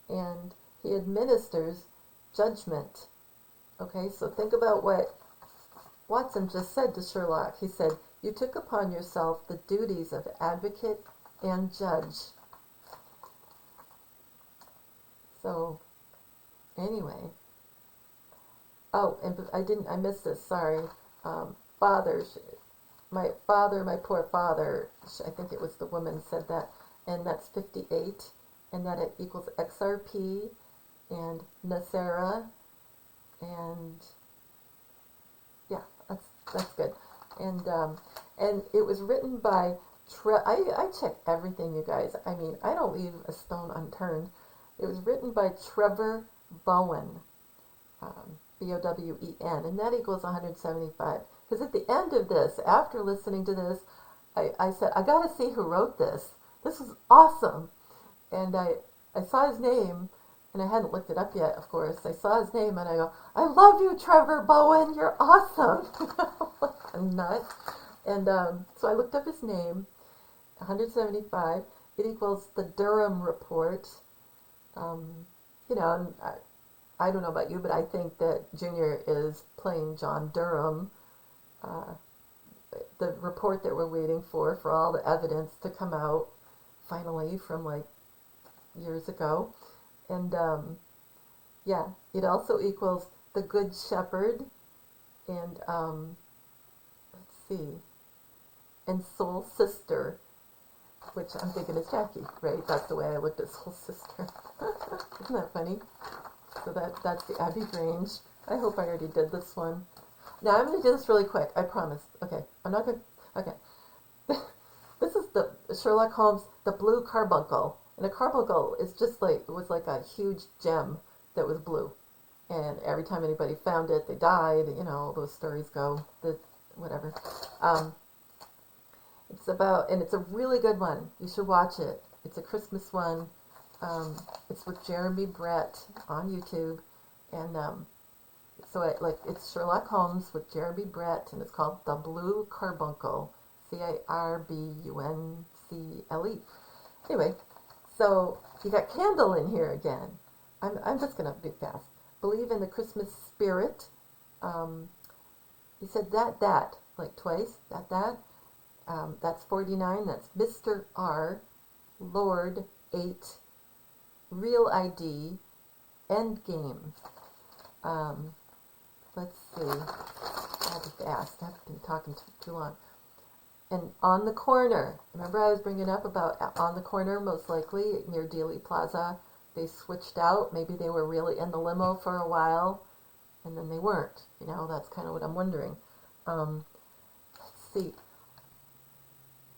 and he administers judgment. Okay, so think about what Watson just said to Sherlock. He said, "You took upon yourself the duties of advocate and judge." So, anyway. Oh, and I missed this, sorry. Father, my father, my poor father, I think it was the woman said that, and that's 58, and that it equals XRP, and Nasera, and yeah, that's good. And it was written by I check everything, you guys. I mean, I don't leave a stone unturned. It was written by Trevor Bowen, Bowen, and that equals 175. Because at the end of this, after listening to this, I said, I got to see who wrote this. This is awesome. And I saw his name, and I hadn't looked it up yet, of course. I saw his name, and I go, I love you, Trevor Bowen. You're awesome. Like a nut. And so I looked up his name, 175. It equals the Durham Report. And I don't know about you, but I think that Junior is playing John Durham, the report that we're waiting for all the evidence to come out finally from like years ago. And yeah, it also equals the Good Shepherd, and let's see, and Soul Sister, which I'm thinking is Jackie, right? That's the way I looked at Soul Sister. Isn't that funny? So that's the Abbey Grange. I hope I already did this one. Now I'm going to do this really quick. I promise. Okay, I'm not going to... Okay. This is the Sherlock Holmes, the blue carbuncle. And a carbuncle is just like, it was like a huge gem that was blue. And every time anybody found it, they died. Those stories go, whatever. It's about, and it's a really good one. You should watch it. It's a Christmas one. It's with Jeremy Brett on YouTube. And so it's Sherlock Holmes with Jeremy Brett, and it's called The Blue Carbuncle. Carbuncle. Anyway, so you got Candle in here again. I'm just going to be fast. Believe in the Christmas spirit. He said that, like twice. That. That's 49. That's Mr. R. Lord 8. Real ID. Endgame. Let's see. I'll be fast. I've been talking too long. And On the Corner. Remember I was bringing up about On the Corner, most likely, near Dealey Plaza. They switched out. Maybe they were really in the limo for a while, and then they weren't. That's kind of what I'm wondering. Let's see.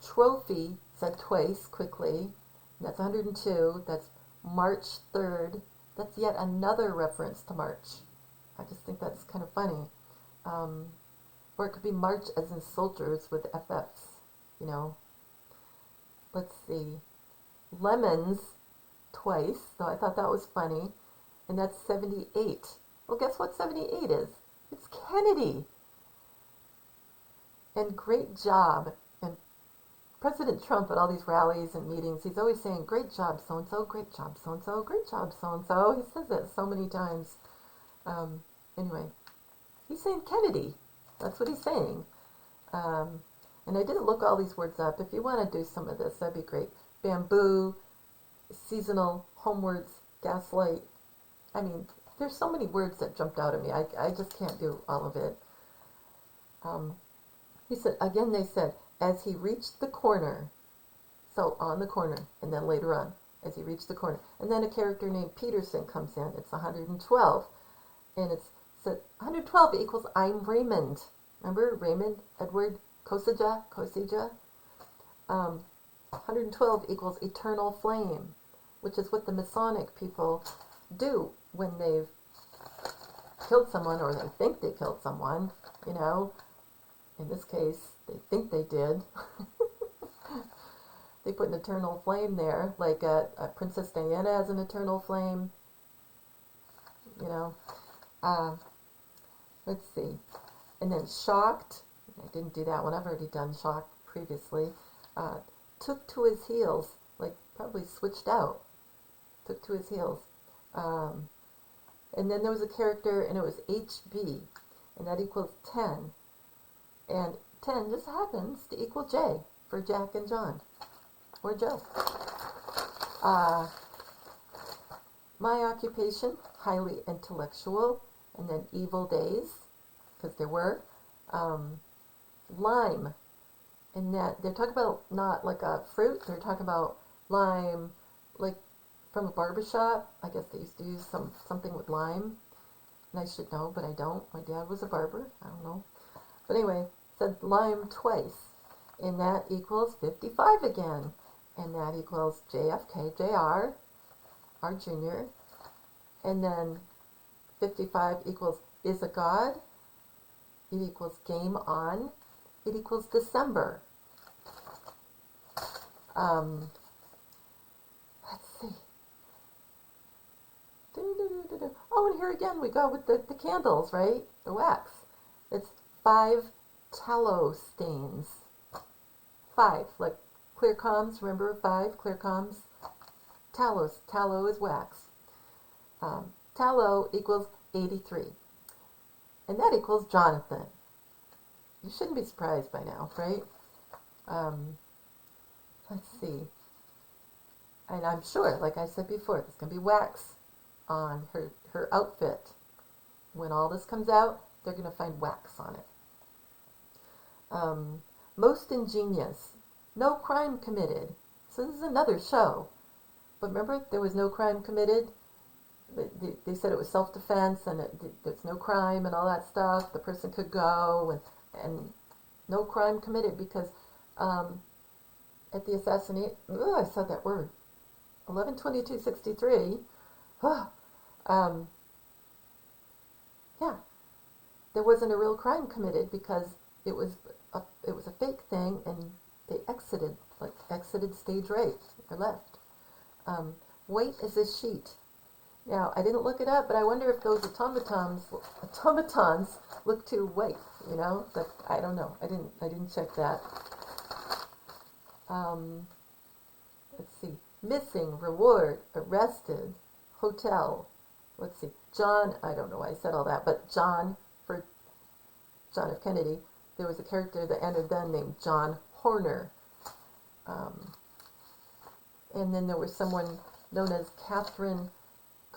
Trophy, said twice, quickly. That's 102. That's March 3rd. That's yet another reference to March. I just think that's kind of funny. Or it could be March as in soldiers with FFs, Let's see. Lemons, twice, so I thought that was funny. And that's 78. Well, guess what 78 is? It's Kennedy. And great job. And President Trump at all these rallies and meetings, he's always saying, great job, so-and-so, great job, so-and-so, great job, so-and-so. He says that so many times. Anyway, he's saying Kennedy. That's what he's saying. And I didn't look all these words up. If you want to do some of this, that'd be great. Bamboo, seasonal, homewards, gaslight. I mean, there's so many words that jumped out at me. I just can't do all of it. He said, again, they said, as he reached the corner. So on the corner, and then later on, as he reached the corner. And then a character named Peterson comes in. It's 112. And it's said 112 equals I'm Raymond. Remember Raymond Edward Kosija? 112 equals eternal flame, which is what the Masonic people do when they've killed someone, or they think they killed someone, you know. In this case, they think they did. They put an eternal flame there, like Princess Diana has an eternal flame, you know. Let's see. And then shocked. I didn't do that one. I've already done shocked previously. Took to his heels, like probably switched out. Took to his heels. And then there was a character, and it was HB, and that equals 10. And 10 just happens to equal J for Jack and John, or Joe. My occupation, highly intellectual, and then evil days, because there were. Lime, and that they're talking about not like a fruit, they're talking about lime, like from a barbershop. I guess they used to use something with lime, and I should know, but I don't. My dad was a barber. I don't know. But anyway, said lime twice, and that equals 55 again, and that equals JFK, JR, our junior, and then 55 equals is a god, it equals game on, it equals December. Let's see. Oh, and here again we go with the candles, right? The wax. It's 5 tallow stains. 5, like clear coms, remember 5, clear coms? Tallow is wax. Tallow equals 83. And that equals Jonathan. You shouldn't be surprised by now, right? Let's see. And I'm sure, like I said before, there's going to be wax on her outfit. When all this comes out, they're going to find wax on it. Most ingenious. No crime committed. So this is another show. But remember, there was no crime committed. They said it was self-defense, and there's no crime and all that stuff. The person could go, and no crime committed because at the assassination, I said that word, 11/22/63. Yeah, there wasn't a real crime committed because it was a fake thing, and they exited stage right or left. White as a sheet. Now, I didn't look it up, but I wonder if those automatons look too white, you know? But I don't know. I didn't check that. Let's see. Missing, reward, arrested, hotel. Let's see. John, I don't know why I said all that, but John, for John F. Kennedy, there was a character that entered then named John Horner. And then there was someone known as Catherine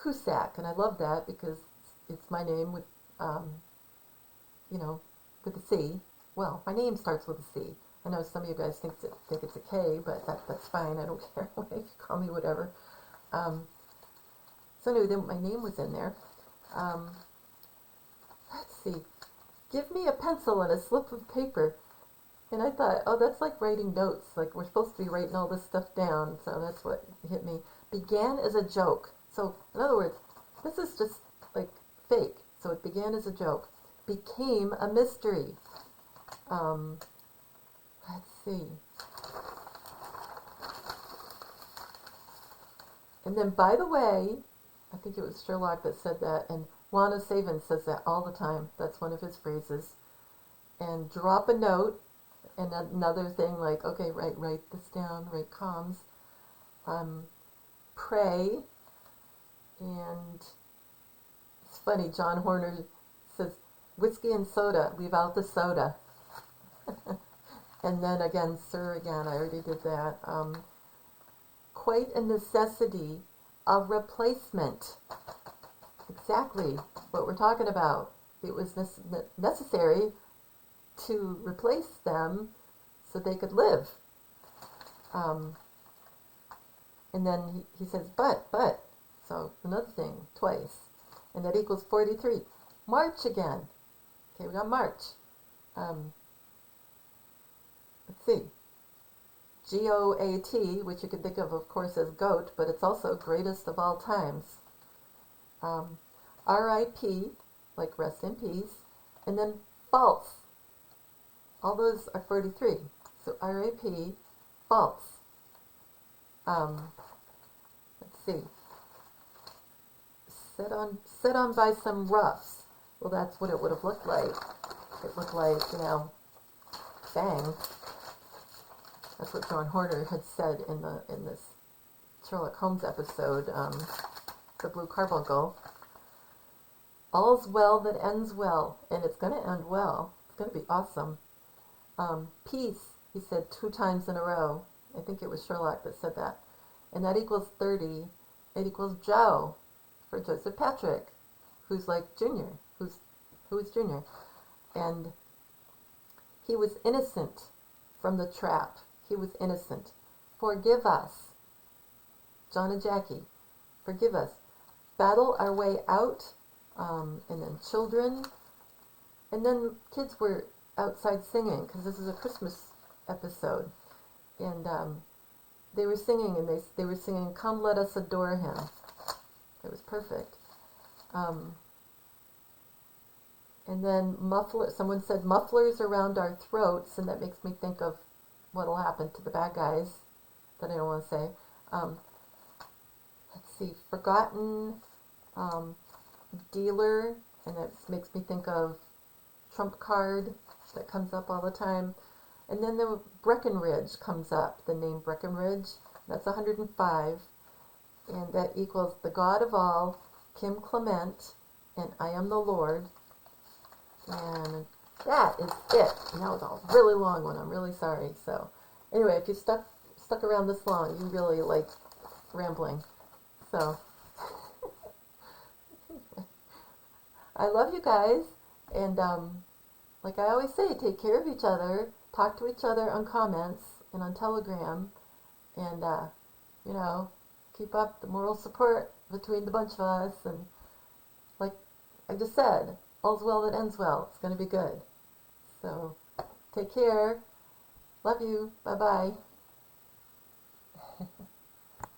Cusack, and I love that because it's my name with, with a C. Well, my name starts with a C. I know some of you guys think it's a K, but that's fine. I don't care if you call me whatever. So anyway, then my name was in there. Let's see. Give me a pencil and a slip of paper. And I thought, oh, that's like writing notes. Like we're supposed to be writing all this stuff down. So that's what hit me. Began as a joke. So in other words, this is just like fake. So it began as a joke. Became a mystery. Let's see. And then, by the way, I think it was Sherlock that said that, and Juana Savin says that all the time. That's one of his phrases. And drop a note, and another thing like, okay, write this down, write comms. Pray, and it's funny, John Horner says, whiskey and soda, leave out the soda. And then again, sir, again, I already did that. Quite a necessity, a replacement. Exactly what we're talking about. It was necessary to replace them so they could live. And then he says, but. So another thing, twice. And that equals 43. March again. Okay, we got March. Let's see. GOAT, which you can think of course, as goat, but it's also greatest of all times. RIP, like rest in peace, and then false. All those are 43. So RAP, false. Let's see. Set on by some roughs. Well, that's what it would have looked like. It looked like, bang. That's what John Horner had said in this Sherlock Holmes episode, The Blue Carbuncle. All's well that ends well, and it's going to end well. It's going to be awesome. Peace, he said 2 times in a row. I think it was Sherlock that said that. And that equals 30. It equals Joe for Joseph Patrick, who's like Junior, who is Junior. And he was innocent from the trap. He was innocent. Forgive us. John and Jackie, forgive us. Battle our way out, and then children. And then kids were outside singing, because this is a Christmas episode. And they were singing, and they were singing, "Come, let us adore him." It was perfect. And then someone said mufflers around our throats, and that makes me think of what'll happen to the bad guys that I don't want to say. Let's see, forgotten dealer, and that makes me think of trump card that comes up all the time. And then the Breckenridge comes up, the name Breckenridge. That's 105, and that equals the God of all, Kim Clement, and I am the Lord. And that is it. And that was a really long one. I'm really sorry. So anyway, if you stuck around this long, you really like rambling. So I love you guys, and like I always say, take care of each other, talk to each other on comments and on Telegram, and keep up the moral support between the bunch of us. And like I just said, all's well that ends well. It's going to be good. So take care. Love you. Bye-bye.